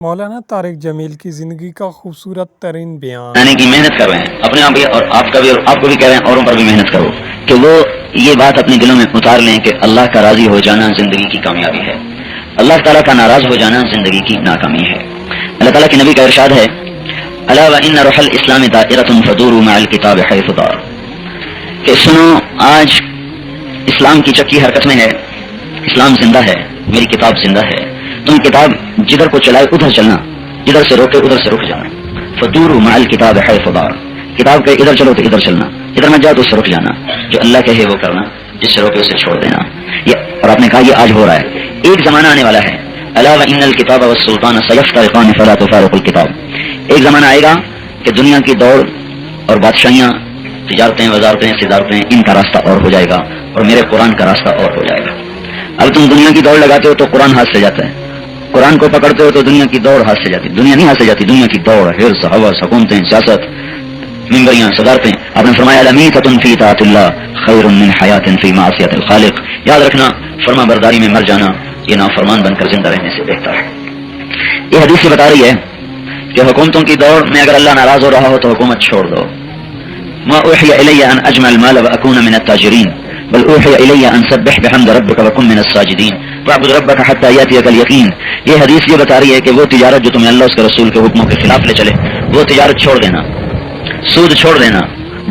مولانا طارق جمیل کی زندگی کا خوبصورت ترین بیان۔ آنے کی محنت کر رہے ہیں اپنے آپ بھی اور آپ کا بھی، اور آپ کو بھی کہہ رہے ہیں اوروں پر بھی محنت کرو کہ وہ یہ بات اپنے دلوں میں اتار لیں کہ اللہ کا راضی ہو جانا زندگی کی کامیابی ہے، اللہ تعالیٰ کا ناراض ہو جانا زندگی کی ناکامی ہے۔ اللہ تعالیٰ کے نبی کا ارشاد ہے الا وان روح الاسلام دائرۃ فدوروا مع الکتاب حیث دار، کہ سنو آج اسلام کی چکی حرکت میں ہے، اسلام زندہ ہے، میری کتاب زندہ ہے، تم کتاب جدھر کو چلائے ادھر چلنا، جدھر سے روکے ادھر سے رک جانا۔ فدوروا مع الکتاب حیث دار، کتاب کے ادھر چلو تو ادھر چلنا، ادھر میں جاؤ تو اس سے رک جانا، جو اللہ کہے وہ کرنا، جس سے روکے اسے چھوڑ دینا۔ یہ اور آپ نے کہا یہ آج ہو رہا ہے، ایک زمانہ آنے والا ہے الا وان الکتاب والسلطان سیفترقان فلا تفارقوا الکتاب، ایک زمانہ آئے گا کہ دنیا کی دوڑ اور بادشاہیاں، تجارتیں، وزارتیں، صدارتیں، ان کا راستہ اور ہو جائے گا اور میرے قرآن کا راستہ اور ہو جائے گا۔ اب تم دنیا کی دوڑ لگاتے ہو تو قرآن ہاتھ سے جاتا ہے، قرآن کو پکڑتے ہو تو دنیا کی دوڑ ہاتھ سے جاتی، دنیا نہیں ہاتھ سے جاتی، دنیا کی دوڑ، حرص، ہوس، حکومتیں، سیاست، ممبریاں، صدارتیں۔ آپ نے فرمایا لمیتۃ فی طاعۃ اللہ خیر من حیات فی معصیۃ الخالق، یاد رکھنا فرما برداری میں مر جانا یہ نافرمان بن کر زندہ رہنے سے بہتر ہے۔ یہ حدیث یہ بتا رہی ہے کہ حکومتوں کی دوڑ میں اگر اللہ ناراض ہو رہا ہو تو حکومت چھوڑ دو۔ ما اوحی الی ان اجمع المال واکون من التاجرین بل اوحی الی ان سبح بحمد ربک وکن من الساجدین واعبد ربک حتی یاتیک الیقین۔ یہ حدیث یہ بتا رہی ہے کہ وہ تجارت جو تمہیں اللہ اس کے رسول کے حکموں کے خلاف لے چلے وہ تجارت چھوڑ دینا، سود چھوڑ دینا،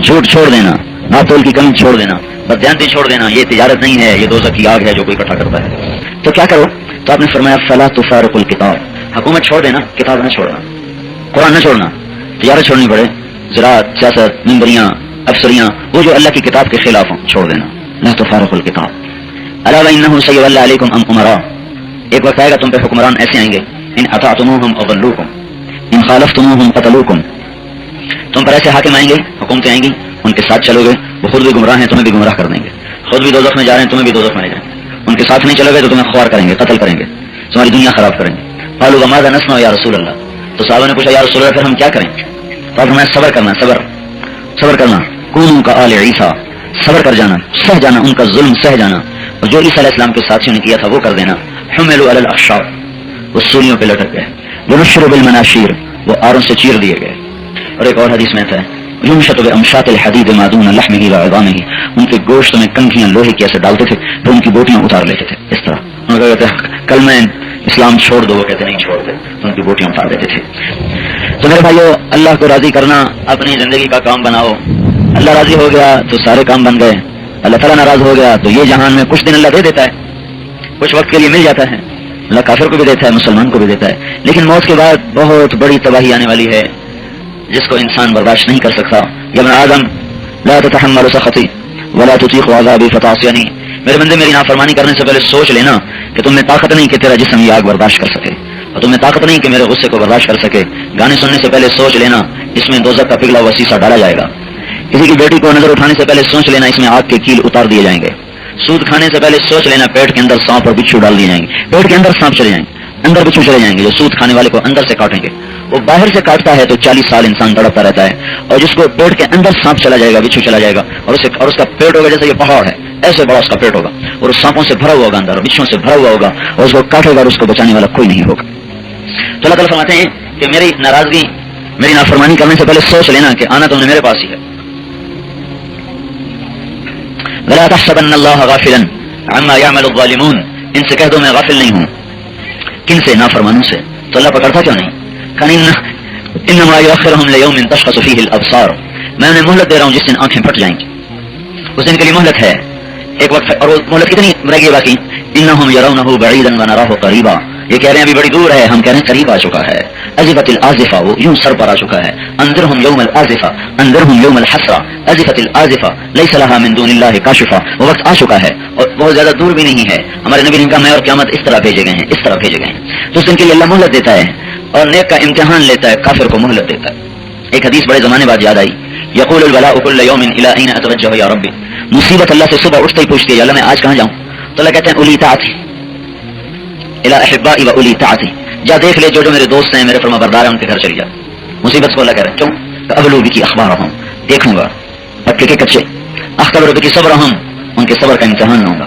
جھوٹ چھوڑ دینا، ناپتول کی کمی چھوڑ دینا، بددیانتی چھوڑ دینا، یہ تجارت نہیں ہے، یہ دوزخ کی آگ ہے جو کوئی اکٹھا کرتا ہے۔ تو کیا کرو؟ تو آپ نے فرمایا فلا تفارقوا الکتاب، حکومت چھوڑ دینا، کتاب نہ چھوڑنا، قرآن نہ چھوڑنا، تجارت چھوڑنی پڑے، زراعت، سیاست، ممبریاں، افسریاں، وہ جو اللہ کی کتاب کے خلاف ہوں چھوڑ دینا۔ لا تفارقوا الکتاب الا وانه سیولى علیکم امراء، ایک وقت آئے گا تم پہ حکمران ایسے آئیں گے ان اطعتموهم اضلوکم ان خالفتموهم قتلوکم، تم پر ایسے حاکم آئیں گے، حکومتیں آئیں گی، ان کے ساتھ چلو گے وہ خود بھی گمراہ ہیں تمہیں بھی گمراہ کر دیں گے، خود بھی دوزخ میں جا رہے ہیں تمہیں بھی دوزخ میں لے جائیں گے، ان کے ساتھ نہیں چلو گے تو تمہیں خوار کریں گے، قتل کریں گے، تمہاری دنیا خراب کریں گے۔ قالوا وماذا نصنع یا رسول اللہ، تو صحابہ نے پوچھا یا رسول اللہ پھر ہم کیا کریں؟ تو آپ ہمیں صبر کرنا، صبر کرنا، کونوا کآل عیسیٰ، صبر کر جانا، سہ جانا، ان کا ظلم سہ جانا، اور جو عیسیٰ علیہ السلام کے ساتھیوں نے کیا تھا وہ کر دینا۔ حملوا علی الاخشاب، وہ سولیوں پہ لٹک گئے، ونشروا بالمناشیر، وہ آروں سے چیر دیے گئے۔ اور ایک اور حدیث میں ہے ينشط بامشاط الحديد ما دون لحمه وعظامه، ان کے گوشت میں کنکھیاں لوہے کی ایسے ڈالتے تھے پھر ان کی بوٹیاں اتار لیتے تھے، اس طرح ان کو کہتے کلمہ اسلام چھوڑ دو، وہ کہتے نہیں چھوڑتے، ان کی بوٹیاں اتار دیتے تھے۔ تو میرے بھائیو اللہ کو راضی کرنا اپنی زندگی کا کام بناؤ، اللہ راضی ہو گیا تو سارے کام بن گئے، اللہ تعالیٰ ناراض ہو گیا تو یہ جہان میں کچھ دن اللہ دے دیتا ہے، کچھ وقت کے لیے مل جاتا ہے، اللہ کافر کو بھی دیتا ہے، مسلمان کو بھی دیتا ہے، لیکن موت کے بعد بہت بڑی تباہی آنے والی ہے جس کو انسان برداشت نہیں کر سکتا۔ یا ابن آدم لا تتحمل سخطی ولا تطیق عذابی فتعصینی، میرے بندے میری نافرمانی کرنے سے پہلے سوچ لینا کہ تم میں طاقت نہیں کہ تیرا جسم یہ آگ برداشت کر سکے، اور تم میں طاقت نہیں کہ میرے غصے کو برداشت کر سکے۔ گانے سننے سے پہلے سوچ لینا اس میں دوزخ کا پگھلا ہوا سیسا ڈالا جائے گا، کسی کی بیٹی کو نظر اٹھانے سے پہلے سوچ لینا اس میں آگ کے کیل اتار دیے جائیں گے، سود کھانے سے پہلے سوچ لینا پیٹ کے اندر سانپ اور بچھو ڈال دیے جائیں گے، پیٹ کے اندر سانپ چلے جائیں گے، اندر بچھو چلے جائیں گے، جو سود کھانے والے کو اندر سے کاٹیں گے، وہ باہر سے کاٹتا ہے تو 40 سال انسان تڑپتا رہتا ہے، اور جس کو پیٹ کے اندر سانپ چلا جائے گا، بچھو چلا جائے گا، اور اس کا پیٹ ہوگا جیسے یہ پہاڑ ہے، ایسے بڑا اس کا پیٹ ہوگا، اور اس سانپوں سے بھرا ہوا ہوگا اندر، اور بچھوں سے بھرا ہوا ہوگا، اور اس کو کاٹے گا اور اس کو بچانے والا کوئی نہیں ہوگا۔ تو اللہ تعالیٰ فرماتے ہیں کہ میری ناراضگی، میری نافرمانی کرنے سے پہلے سوچ لینا کہ آنا تو نے میرے پاس ہی ہے۔ ولا تحسبن اللہ غافلا عما يعمل الظالمون، ان سے کہہ دو میں غافل نہیں ہوں، کن سے؟ نافرمانوں سے۔ تو اللہ پکڑتا کیوں نہیں؟ انما یؤخرهم لیوم تشخص فیہ الابصار، میں انہیں مہلت دے رہا ہوں جس دن آنکھیں پھٹ جائیں گی، اس دن کے لیے مہلت ہے، ایک وقت، اور وہ مہلت کتنی رہ گئی باقی؟ انہم یرونہ بعیدا ونراہ قریبا، یہ کہہ رہے ہیں ابھی بڑی دور ہے، ہم کہہ رہے ہیں قریب آ چکا ہے۔ ازفت الازفہ، وہ یوں سر پر آ چکا ہے۔ انذرہم یوم الازفہ، انذرہم یوم الحسرہ، ازفت الازفہ لیس لہا من دون اللہ کاشفہ، وہ وقت آ چکا ہے اور بہت زیادہ دور بھی نہیں ہے۔ ہمارے نبی نے کہا میں اور قیامت اس طرح بھیجے گئے ہیں، اس طرح بھیجے گئے ہیں، تو اس دن کے لیے اللہ مہلت دیتا ہے، اور نیک کا امتحان لیتا ہے، کافر کو مہلت دیتا ہے۔ ایک حدیث بڑے زمانے بعد یاد آئی، یقول البلاء کل یوم الی این اتوجہ یا ربی، مصیبت اللہ سے صبح اٹھتے ہی پوچھتی ہے یا اللہ میں آج کہاں جاؤں؟ تو اللہ کہتے ہیں اولی طاعتی الی احبائی و اولی طاعتی، جا دیکھ لے جو میرے دوست ہیں، میرے فرما بردار ہیں، ان کے گھر چلی جا۔ مصیبت کو اللہ کہہ رہے ہیں کیوں؟ ابلو بکی اخبارہم، دیکھوں گا پکے کے کچے، اختبر بکی صبرہم، ان کے صبر کا امتحان لوں گا،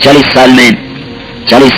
40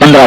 15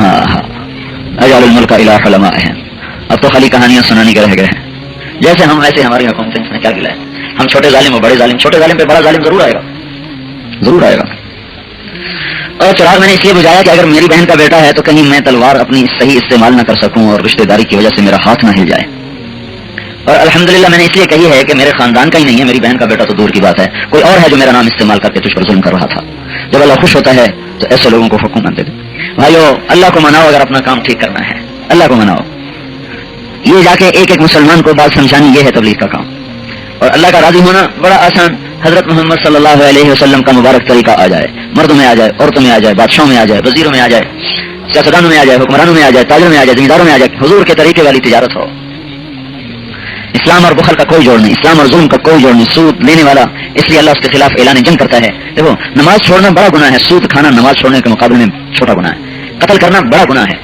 اجعل الملک الہ علمائہ، اب تو خالی کہانیاں سنانے کے رہ گئے ہیں. جیسے ہم ویسے ہماری حکومتیں نے کیا گلا ہے. ہم چھوٹے ظالم اور بڑے ظالم، چھوٹے ظالم پہ بڑا ظالم ضرور آئے گا، ضرور آئے گا. اور چراغ میں نے اس لیے بجھایا کہ اگر میری بہن کا بیٹا ہے تو کہیں میں تلوار اپنی صحیح استعمال نہ کر سکوں اور رشتہ داری کی وجہ سے میرا ہاتھ نہ ہل جائے. اور الحمدللہ میں نے اس لیے کہی ہے کہ میرے خاندان کا ہی نہیں ہے، میری بہن کا بیٹا تو دور کی بات ہے، کوئی اور ہے جو میرا نام استعمال کر کے تجھ پر ظلم کر رہا تھا. جب اللہ خوش ہوتا ہے تو ایسے لوگوں کو حکومت دے دے. بھائیو اللہ کو مناؤ، اگر اپنا کام ٹھیک کرنا ہے اللہ کو مناؤ. یہ جا کے ایک ایک مسلمان کو بات سمجھانی، یہ ہے تبلیغ کا کام. اور اللہ کا راضی ہونا بڑا آسان، حضرت محمد صلی اللہ علیہ وسلم کا مبارک طریقہ آ جائے، مردوں میں آ جائے، عورتوں میں آ جائے، بادشاہوں میں آ جائے، وزیروں میں آ جائے، سیاستدانوں میں آ جائے، حکمرانوں میں آ جائے، تاجروں میں آ جائے، زمینداروں میں آ جائے، حضور کے طریقے والی تجارت ہو. اسلام اور بخل کا کوئی جوڑ نہیں، اسلام اور ظلم کا کوئی جوڑ نہیں. سود لینے والا اس لیے اللہ اس کے خلاف اعلان جنگ کرتا ہے. دیکھو نماز چھوڑنا بڑا گناہ ہے، سود کھانا نماز چھوڑنے کے مقابلے میں چھوٹا گناہ ہے. قتل کرنا بڑا گناہ ہے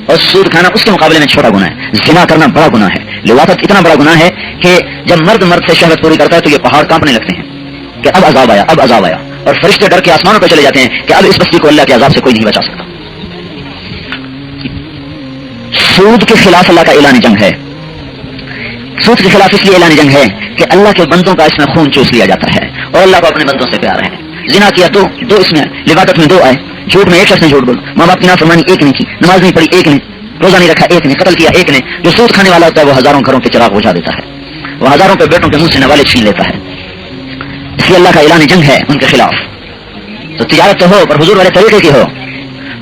اور سود کھانا اس کے مقابلے میں چھوٹا گناہ ہے. زنا کرنا بڑا گناہ ہے. لواطت اتنا بڑا گناہ ہے کہ جب مرد سے شہوت پوری کرتا ہے تو یہ پہاڑ کانپنے لگتے ہیں کہ اب عذاب آیا، اب عذاب آیا. اور فرشتے ڈر کے آسمانوں پہ چلے جاتے ہیں کہ اب اس بستی کو اللہ کے عذاب سے کوئی نہیں بچا سکتا. سود کے خلاف اللہ کا اعلان جنگ ہے. سود کے خلاف اس لیے اعلان جنگ ہے کہ اللہ کے بندوں کا اس میں خون چوس لیا جاتا ہے اور اللہ کو اپنے بندوں سے پیار ہے. زنا کیا دو اس میں، لواطت میں 2 آئے، جھوٹ میں ایک شخص نے جھوٹ بولا، ماں باپ کی نافرمانی ایک نے کی، نماز نہیں پڑھی ایک نے، روزہ نہیں رکھا ایک نے، قتل کیا ایک نے. جو سود کھانے والا ہوتا ہے وہ ہزاروں گھروں کے چراغ بجھا دیتا ہے، وہ ہزاروں کے بیٹوں کے منہ سے نوالے چھین لیتا ہے. اس لیے اللہ کا اعلان جنگ ہے ان کے خلاف. تو تجارت تو ہو پر حضور والے طریقے کی ہو.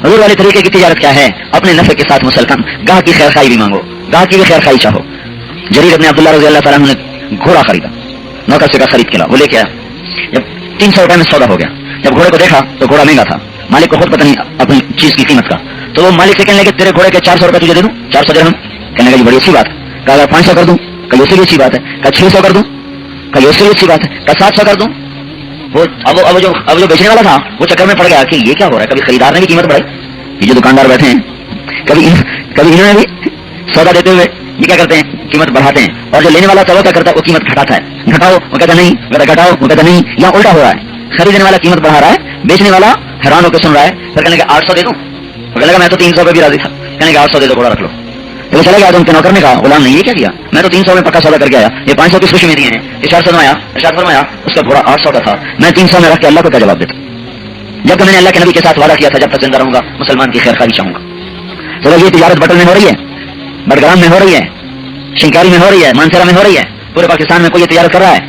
حضور والے طریقے کی تجارت کیا ہے؟ اپنے نفع کے ساتھ مسلکن، گاہ کی خیر خائی بھی مانگو، گاہ کی بھی خیر خائی چاہو. جریر ابن عبداللہ رضی اللہ تعالیٰ عنہ نے گھوڑا خریدا، نوکر سے کا خرید کے لا، وہ لے کے آیا. جب 300 روپئے میں سودا ہو گیا، جب گھوڑے کو دیکھا تو گھوڑا مہنگا تھا، مالک کو خود پتہ نہیں اپنی چیز کی قیمت کا. تو وہ مالک سے کہنے لگے تیرے گھوڑے کے 400 روپئے تجھے دے دوں، 400 درہم. کہنے لگا بڑی اچھی بات. کہا اگر 500 کر دوں، کہیں اس سے بھی اچھی بات ہے. کہا 600 کر دوں، کہیں اس سے بھی اچھی بات ہے. کہا 700 کر دوں. وہ اب جو بیچنے والا تھا وہ چکر میں پڑ گیا کہ یہ کیا ہو رہا ہے. کبھی خریدار نے بھی قیمت بڑھائی، یہ جو دکاندار بیٹھے ہیں کبھی انہوں نے بھی سودا دیتے ہوئے یہ کیا کرتے ہیں قیمت بڑھاتے ہیں، اور جو لینے والا تھا وہ کیا کرتا ہے وہ قیمت گھٹاتا ہے. گھٹاؤ وہ کہتا نہیں، گھٹاؤ وہ کہتا نہیں. یا الٹا ہو رہا ہے، خریدنے والا قیمت بڑھا رہا ہے، بیچنے والا حیران ہو کے سن رہا ہے. پھر کہنے لگا 800 دے دوں، کہنے لگا میں تو 300 پہ بھی راضی تھا. کہنے لگا 800 دے دو، گھوڑا رکھ لو. تو چلے گیا تو ان کے نوکر نے کہا غلام نے یہ کیا کیا، میں تو 300 میں پکا سودا کر کے آیا، یہ 500 کی خوشی میں دیے ہیں. ارشاد فرمایا اس کا گھوڑا 800 کا تھا، میں 300 میں رکھ کے اللہ کو کیا جواب دیتا. جبکہ میں نے اللہ کے نبی کے ساتھ وعدہ کیا تھا جب تک زندہ رہوں گا مسلمان کی خیر خواہی چاہوں گا. تو یہ تجارت بٹل میں ہو رہی ہے، بڈگرام میں ہو رہی ہے، شنکاری میں ہو رہی ہے، مانسرا میں ہو رہی ہے، پورے پاکستان میں کوئی یہ تجارت کر رہا ہے.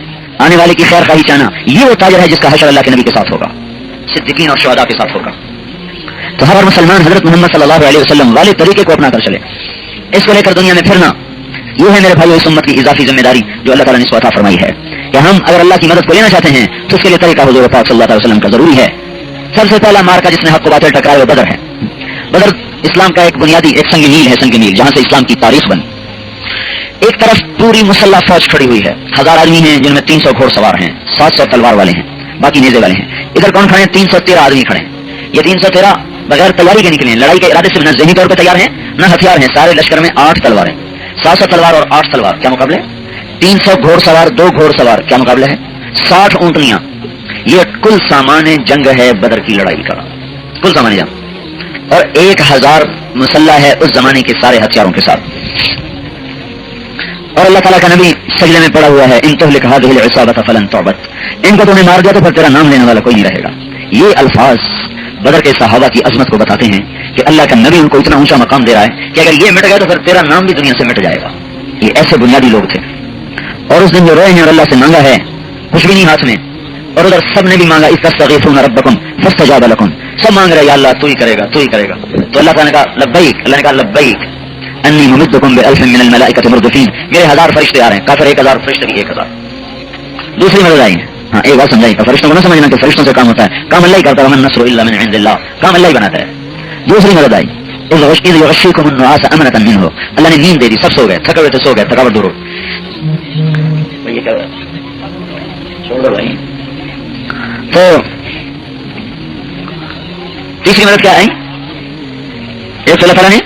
آنے والے کی خیر خواہی چاہنا، یہ وہ تاجر ہے جس کا حشر اللہ کے نبی کے ساتھ ہوگا، صدیقین اور شہداء کے ساتھ ہوگا. تو ہر مسلمان حضرت محمد صلی اللہ علیہ وسلم والے طریقے کو اپنا کر چلے. اس کو لے کر دنیا میں پھرنا، یہ ہے میرے بھائیو اس امت کی اضافی ذمہ داری جو اللہ تعالیٰ نے اس کو عطا فرمائی ہے کہ ہم اگر اللہ کی مدد کو لینا چاہتے ہیں تو اس کے لیے طریقہ حضور پاک صلی اللہ علیہ وسلم کا ضروری ہے. سب سے پہلا مارکا جس نے حق کو باطل ٹکرایا وہ بدر ہے. بدر اسلام کا ایک بنیادی ایک سنگ میل ہے، سنگ میل جہاں سے اسلام کی تاریخ بنی. ایک طرف پوری مسلح فوج کھڑی ہوئی ہے، 1000 آدمی ہیں جن میں 300 گھوڑ سوار ہیں، 700 تلوار والے ہیں، باقی نیزے والے ہیں. ادھر کون کھڑے ہیں؟ 313 آدمی کھڑے ہیں. یہ 313 بغیر تیاری کے نکلے ہیں، لڑائی کے ارادے سے نہ ذہنی طور پہ تیار ہیں نہ ہتھیار ہیں. سارے لشکر میں 8 تلواریں، 700 تلوار اور 8 تلوار کیا مقابلے؟ 300 گھوڑ سوار 2 گھوڑ سوار کیا مقابلہ ہے؟ 60 اونٹنیاں. یہ کل سامان جنگ ہے بدر کی لڑائی کا، کل سامان جنگ. اور 1000 مسلح ہے اس زمانے کے سارے ہتھیاروں کے ساتھ. اور اللہ تعالیٰ کا نبی سجدے میں پڑا ہوا ہے ان تہلک هذه العصابة فلن تعبد، ان کو تو نے مار دیا تو پھر تیرا نام لینے والا کوئی نہیں رہے گا. یہ الفاظ بدر کے صحابہ کی عظمت کو بتاتے ہیں کہ اللہ کا نبی ان کو اتنا اونچا مقام دے رہا ہے کہ اگر یہ مٹ گیا تو پھر تیرا نام بھی دنیا سے مٹ جائے گا. یہ ایسے بنیادی لوگ تھے. اور اس دن جو روئے ہیں اور اللہ سے مانگا ہے کچھ بھی نہیں ہاتھ میں، اور ادھر سب نے بھی مانگا استغیثون ربکم فاستجاب لکم، سب مانگ رہے یا اللہ تو ہی کرے گا تو ہی کرے گا. تو اللہ تعالیٰ نے کہا لبیک، اللہ نے کہا لبیک انی ممدکم بألف من الملائکۃ مردفین، میرے 1000 فرشتے آ رہے ہیں. کافر 1000 فرشتے بھی 1000. دوسری مدد آئی ہے. ہاں ایک بات سمجھائی، فرشتوں کو نہ سمجھنا کہ فرشتوں سے کام ہوتا ہے، کام اللہ ہی کرتا ہے. ومن نصر الا من عند اللہ، کام اللہ ہی بناتا ہے. دوسری مدد آئی اذ یغشیکم النعاس امنۃ منہ، اللہ نے نیند دے دی، سب سو گئے، تھکے ہوئے تو سو گئے، تھکاوٹ دور ہو. یہ کیا چھوڑ دو بھائی. تو تیسری مدد کیا آئی؟ ایک تو اللہ تعالیٰ نے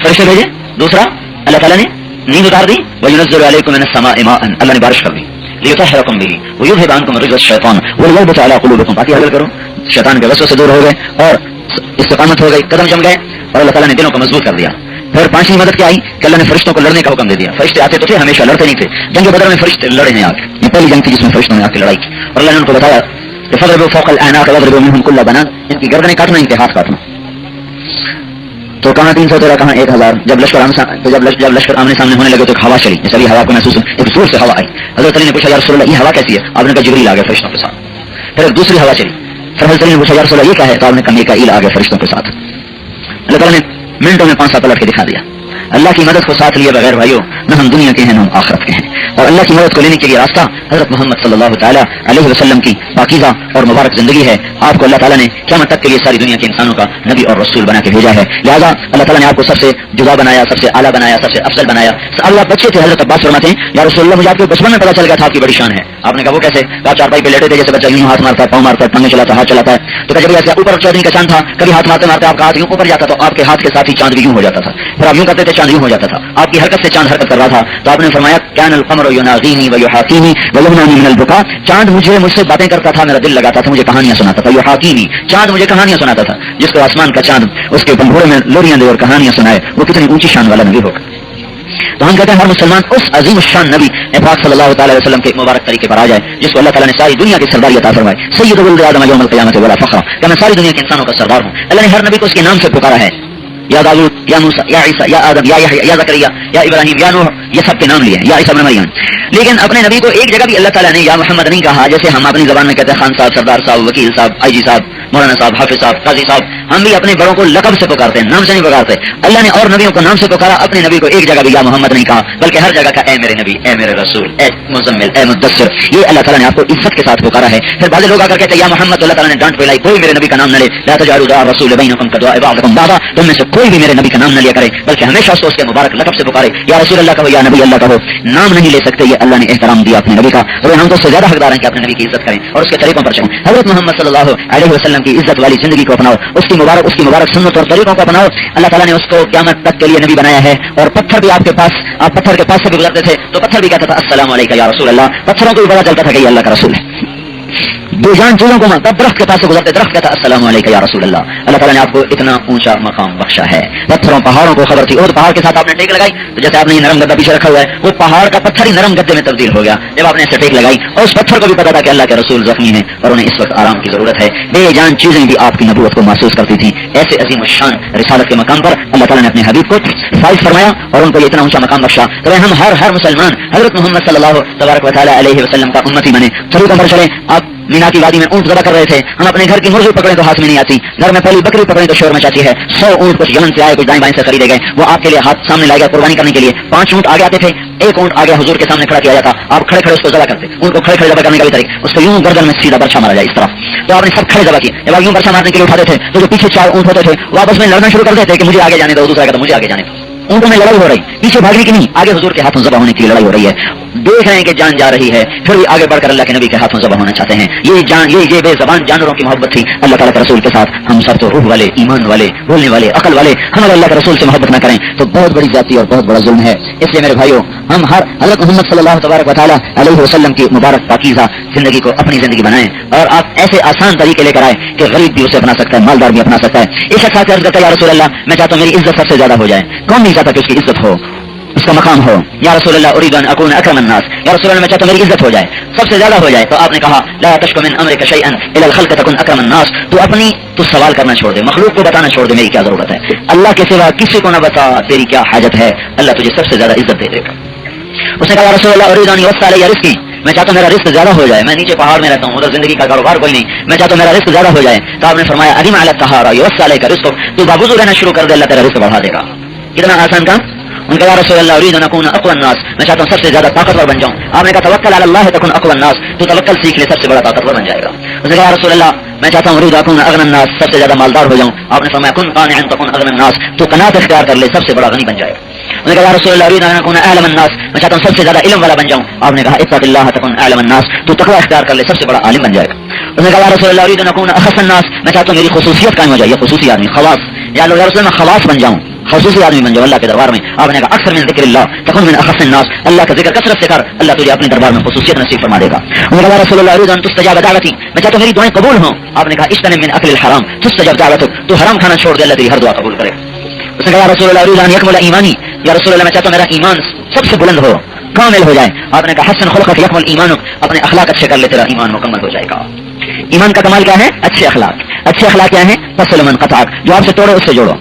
فرشتے بھیجے، دوسرا اللہ تعالیٰ نے نیند اتار دی. وَيُنَزِّلُ عَلَيْكُم مِّنَ السَّمَاءِ مَاءً، اللہ نے بارش کر دی. لِيُطَهِّرَكُم بِهِ وَيُذْهِبَ عَنكُم رِجْزَ الشَّيْطَانِ وَلِيَرْبِطَ عَلَىٰ قُلُوبِكُم، باقی حل کرو شیطان کے وسوسے سے دور ہو گئے اور استقامت ہو گئی, قدم جم گئے اور اللہ تعالیٰ نے دلوں کو مضبوط کر دیا. پھر پانچویں مدد کیا آئی کہ اللہ نے فرشتوں کو لڑنے کا حکم دے دیا. فرشتے آتے تو تھے, ہمیشہ لڑتے نہیں تھے. جنگ بدر میں فرشتے لڑے ہیں. آگ یہ پہلی جنگ تھی جس میں فرشتوں نے آ کے لڑائی کی, اور اللہ نے ان کو بتایا کہ فضربوا فوق الاعناق واضربوا منهم كل بنان, ان کی گردنیں کاٹنا, ان کے ہاتھ کاٹنا. تو کہاں 313 کہاں 1000. جب لشکر آمنے سامنے ہونے لگے تو ایک ہوا چلی, جیسے ابھی ہوا کو محسوس, ایک زور سے ہوا آئی. حضرت علی نے پوچھا یا رسول اللہ یہ ہوا کیسی ہے؟ آپ نے کہا جبریل آ گئے فرشتوں کے ساتھ. پھر ایک دوسری ہوا چلی, پھر حضرت علی نے پوچھا یا رسول اللہ یہ کیا ہے؟ تو آپ نے کہا میکائیل آ گئے فرشتوں کے ساتھ. اللہ تعالیٰ نے منٹوں میں 5 پلٹ کے دکھا دیا. اللہ کی مدد کو ساتھ لیے بغیر بھائیوں نہ ہم دنیا کے ہیں نہ ہم آخرت کے ہیں. اور اللہ کی مدد کو لینے کے لیے راستہ حضرت محمد صلی اللہ تعالیٰ علیہ وسلم کی پاکیزہ اور مبارک زندگی ہے. آپ کو اللہ تعالیٰ نے قیامت تک کے لیے ساری دنیا کے انسانوں کا نبی اور رسول بنا کے بھیجا ہے. لہٰذا اللہ تعالیٰ نے آپ کو سب سے جدا بنایا, سب سے اعلیٰ بنایا, سب سے افضل بنایا. اللہ بچے تھے, حضرت عباس فرماتے ہیں یا رسول اللہ مجھے آپ کے بچپن میں پتا چل گیا تھا آپ کی بڑی شان ہے. آپ نے کہا وہ کیسے؟ آپ چارپائی پہ لیٹے تھے, جیسے بچہ یوں ہاتھ مارتا ہے, پاؤں مارتا ہے, ٹانگیں چلاتا ہے, ہاتھ چلاتا ہے. تو کبھی ایسا اوپر چودھری کا چاند تھا, کبھی ہاتھ مارتے مارتے آپ کا ہاتھ یوں اوپر جاتا, تو آپ کے ہاتھ کے ساتھ ہی چاند بھی یوں ہو جاتا تھا. پھر آپ یوں کرتے تھے, چاند یوں ہو جاتا تھا. آپ کی حرکت سے چاند حرکت کر رہا تھا. تو آپ نے فرمایا کان القمر یناغینی ویحاکینی ویمنعنی من البکا. چاند مجھ سے باتیں کرتا تھا, میرا دل لگاتا تھا, مجھے کہانیاں سناتا تھا. یحاکینی, چاند مجھے کہانیاں سناتا تھا. جس کو آسمان کا چاند اس کے پنگھوڑے میں لوریاں دے اور کہانیاں سنائے, وہ کتنی اونچی شان والا نبی ہوگا. تو ہم کہتے ہیں ہر مسلمان اس عظیم الشان نبی پاک صلی اللہ تعالی وسلم کے مبارک طریقے پر آ جائے جس کو اللہ تعالیٰ نے ساری دنیا کی سرداری عطا فرمائی. سید ولد آدم یوم القیامت ولا فخر, کہ میں ساری دنیا کے انسانوں کا سردار ہوں. اللہ نے ہر نبی کو اس کے نام سے پکارا ہے. یا داؤد, یا موسیٰ, یا عیسیٰ, یا آدم, یا یحییٰ, یا زکریا, یا ابراہیم, یا نوح, یہ سب کے نام لیے, یا عیسیٰ ابن مریم. لیکن اپنے نبی کو ایک جگہ بھی اللہ تعالیٰ نے یا محمد نہیں کہا, جیسے ہم اپنی زبان میں کہتے ہیں خان صاحب, سردار صاحب, وکیل صاحب, آئی جی صاحب, مولانا صاحب, حافظ صاحب, قاضی صاحب. ہم بھی اپنے بڑوں کو لقب سے پکارتے ہیں, نام سے نہیں پکارتے. اللہ نے اور نبیوں کو نام سے پکارا, اپنے نبی کو ایک جگہ بھی یا محمد نہیں کہا, بلکہ ہر جگہ کا اے میرے نبی, اے میرے رسول, اے مزمل, اے مدثر. یہ اللہ تعالیٰ نے آپ کو عزت کے ساتھ پکارا ہے. پھر بعض لوگ آ کر کہتے ہیں یا محمد, اللہ تعالیٰ نے ڈانٹ پلائی, کوئی میرے نبی کا نام نہ لے. لا تجعلوا دعاء الرسول بینکم کدعاء بعضکم بعضا, تم میں سے کوئی بھی میرے نبی کا نام نہ لیا کرے, بلکہ ہمیشہ اس کو اس کے مبارک لقب سے پکارے. یا رسول اللہ کہو, یا نبی اللہ کہو, نام نہیں لے سکتے. یہ اللہ نے احترام دیا اپنے نبی کا, اور ہم تو اس سے زیادہ حقدار ہیں کہ اپنے نبی کی عزت کریں اور اس کے طریقوں پر چلیں. حضرت محمد صلی اللہ علیہ وسلم کی عزت والی زندگی کو اپناؤ, اس کی مبارک سنت اور طریقوں کو اپناؤ. اللہ تعالیٰ نے اس کو قیامت تک کے لیے نبی بنایا ہے. اور پتھر بھی آپ کے پاس, آپ پتھر کے پاس سے بھی گزرتے تھے تو پتھر بھی کہتا تھا السلام علیکم یا رسول اللہ. پتھروں کو بھی پتا چلتا تھا کہ یہ اللہ کا رسول ہے. بے جان چیزوں کو تب درخت کے پاس سے گزرتے, درخت کہتا السلام علیکم یا رسول اللہ. اللہ تعالیٰ نے آپ کو اتنا اونچا مقام بخشا ہے. پتھروں پہاڑوں کو خبر تھی, اور پہاڑ کے ساتھ آپ نے ٹیک لگائی تو جیسے آپ نے نرم گدا پیچھے رکھا ہوا ہے, وہ پہاڑ کا پتھر ہی نرم گدے میں تبدیل ہو گیا جب آپ نے اسے ٹیک لگائی. اور اس پتھر کو بھی پتا تھا کہ اللہ کے رسول زخمی ہیں اور انہیں اس وقت آرام کی ضرورت ہے. بے جان چیزیں بھی آپ کی نبوت کو محسوس کرتی تھیں. ایسے عظیم الشان رسالت کے مقام پر اللہ تعالیٰ نے اپنے حبیب کو فائز فرمایا اور ان کو اتنا اونچا مقام بخشا. تو ہم ہر مسلمان حضرت محمد صلی اللہ تبارک و تعالیٰ علیہ وسلم کا امتی بنے, طریقوں پر چلیں. آپ مینا کی وادی میں اونٹ ذبح کر رہے تھے, ہم اپنے گھر کی مرغی پکڑیں تو ہاتھ میں نہیں آتی, گھر میں پہلی بکری پکڑیں تو شور مچاتی ہے. 100 اونٹ کچھ یمن سے آئے, کچھ دائیں بائیں سے خریدے گئے, وہ آپ کے لیے ہاتھ سامنے لائے گئے قربانی کرنے کے لیے. 5 اونٹ آگے آتے تھے, ایک اونٹ آگے حضور کے سامنے کھڑا کیا جاتا, آپ کھڑے اس کو ذبح کرتے. اونٹ کو کھڑے ذبح کرنے کا بھی طریقہ, اس کو یوں گردن میں سیدھا برچھا مارا جائے اس طرح. تو آپ نے سب کھڑے ذبح کی. جب آپ یوں برچھا مارنے کے لیے اٹھاتے تھے تو جو پیچھے 4 اونٹ ہوتے تھے وہ آپس میں لڑنا شروع کر دیتے کہ مجھے آگے جانے دو, دوسرا کہتا مجھے آگے جانے دو. اونٹوں میں لڑائی ہو رہی, پیچھے بھاگنے کی نہیں, آگے حضور کے ہاتھوں ذبح ہونے کی لڑائی ہو رہی ہے. دیکھ رہے ہیں کہ جان جا رہی ہے, پھر بھی آگے بڑھ کر اللہ کے نبی کے ہاتھوں ذبح ہونا چاہتے ہیں. یہ بے زبان جانوروں کی محبت تھی اللہ تعالیٰ کے رسول کے ساتھ. ہم سب تو روح والے, ایمان والے, بولنے والے, عقل والے, ہم اگر اللہ کے رسول سے محبت نہ کریں تو بہت بڑی ذاتی اور بہت بڑا ظلم ہے. اس لیے میرے بھائیوں, ہم ہر حضرت محمد صلی اللہ تبارک و تعالیٰ علیہ وسلم کی مبارک پاکیزہ زندگی کو اپنی زندگی بنائیں, اور آپ ایسے آسان طریقے لے کر آئے کہ غریب بھی اسے اپنا سکتا ہے, مالدار بھی اپنا سکتا ہے. ایک شخص عرض کرتا ہے یا رسول اللہ میں چاہتا ہوں میری عزت سب سے زیادہ ہو جائے. کون نہیں چاہتا کہ اس کی عزت ہو, اس کا مقام ہو. یا رسول اللہ اريد ان اكون اكرم الناس, یا رسول اللہ میں چاہتا ہوں میری عزت ہو جائے, سب سے زیادہ ہو جائے. تو آپ نے کہا لا تشك من امرك شيئا الى الخلق تكن اكرم الناس. تو سوال کرنا چھوڑ دے, مخلوق کو بتانا چھوڑ دے میری کیا ضرورت ہے. اللہ کے سوا کسی کو نہ بتا تیری کیا حاجت ہے, اللہ تجھے سب سے زیادہ عزت دے دے گا. اس نے کہا یا رسول اللہ اريد ان يوسع علي رزقي, میں چاہتا ہوں میرا رزق زیادہ ہو جائے, میں نیچے پہاڑ میں رہتا ہوں, ادھر زندگی کا کاروبار کوئی نہیں, میں چاہتا ہوں میرا رزق زیادہ ہو جائے. تو آپ نے فرمایا ادیم علی الطہارہ يوسع عليك رزقك, تو باوضو رہنا شروع کر دے, اللہ تیرا رزق بڑھا دے گا. کتنا آسان کام. ان کا یا رسول اللہ اريد ان اكون اقوى الناس, میں چاہتا ہوں سب سے زیادہ طاقتور بن جاؤں. آپ نے کہا توکل علی اللہ تكن اقوى الناس, تو توکل سیکھ لے سب سے بڑا طاقتور بن جائے گا. اس نے کہا یا رسول اللہ میں چاہتا ہوں اريد ان اكون اغنى الناس, سب سے زیادہ مالدار ہو جاؤں. آپ نے فرمایا کن قانعا تكن اغنى الناس, تو قناعت اختیار کر لے سب سے بڑا غنی بن جائے گا. اس نے کہا یا رسول اللہ اريد ان اكون اعلم الناس, میں چاہتا ہوں سب سے زیادہ علم والا بن جاؤں. آپ نے کہا اتق اللہ تكن اعلم الناس, تو تقوی اختیار کر لے سب سے بڑا عالم بن جائے گا. اس نے کہا یا رسول اللہ اريد ان اكون اخص الناس, میں چاہتا ہوں میری خصوصیت قائم ہو جائے, یہ خصوصی آدمی خواص, یا رسول اللہ میں خواص بن جاؤں. خصوصی آدمی بن جاؤ اللہ کے دربار میں. آپ نے کہا اکثر من ذکر اللہ تکن من اخص الناس, اللہ کا ذکر کثرت سے کر, اللہ تجھے اپنے دربار میں خصوصیت نصیب فرما دے گا. انہوں نے کہا رسول اللہ اريد ان تستجاب دعوتی, میں چاہتا ہوں میری دعائیں قبول ہوں. آپ نے کہا اجتنب من اکل الحرام تستجاب دعوتک, تو حرام کھانا چھوڑ دے اللہ تیری ہر دعا قبول کرے. اس نے کہا رسول اللہ اريد ان يكمل ایمانی, یا رسول اللہ میں چاہتا ہوں میرا ایمان سب سے بلند ہو, کامل ہو جائے. آپ نے کہا حسن خلقک يكمل ایمانک, اپنے اخلاق اچھے کر لے تیرا ایمان مکمل ہو جائے گا. ایمان کا کمال کیا ہے؟ اچھے اخلاق. اچھے اخلاق کیا ہیں؟ تصل من قطعک, جو آپ سے توڑے اس سے جوڑو.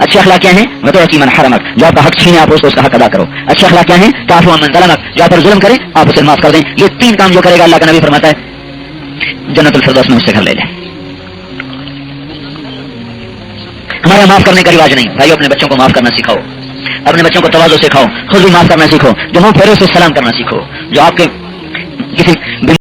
اچھے اخلاق کیا ہیں؟ وتعطي من حرمک, جو آپ کا حق چھینے آپ اس کو اس کا حق ادا کرو. اچھے اخلاق کیا ہیں؟ تعفو عن من ظلمک, جو آپ پر ظلم کرے آپ اسے معاف کر دیں. یہ 3 کام جو کرے گا اللہ کا نبی فرماتا ہے جنت الفردوس میں اس سے گھر لے لیں. ہمارا معاف کرنے کا رواج نہیں بھائی. اپنے بچوں کو معاف کرنا سکھاؤ, اپنے بچوں کو تواضع سکھاؤ, خود بھی معاف کرنا سیکھو, جو منہ پھیرے سے سلام کرنا سیکھو, جو آپ کے کسی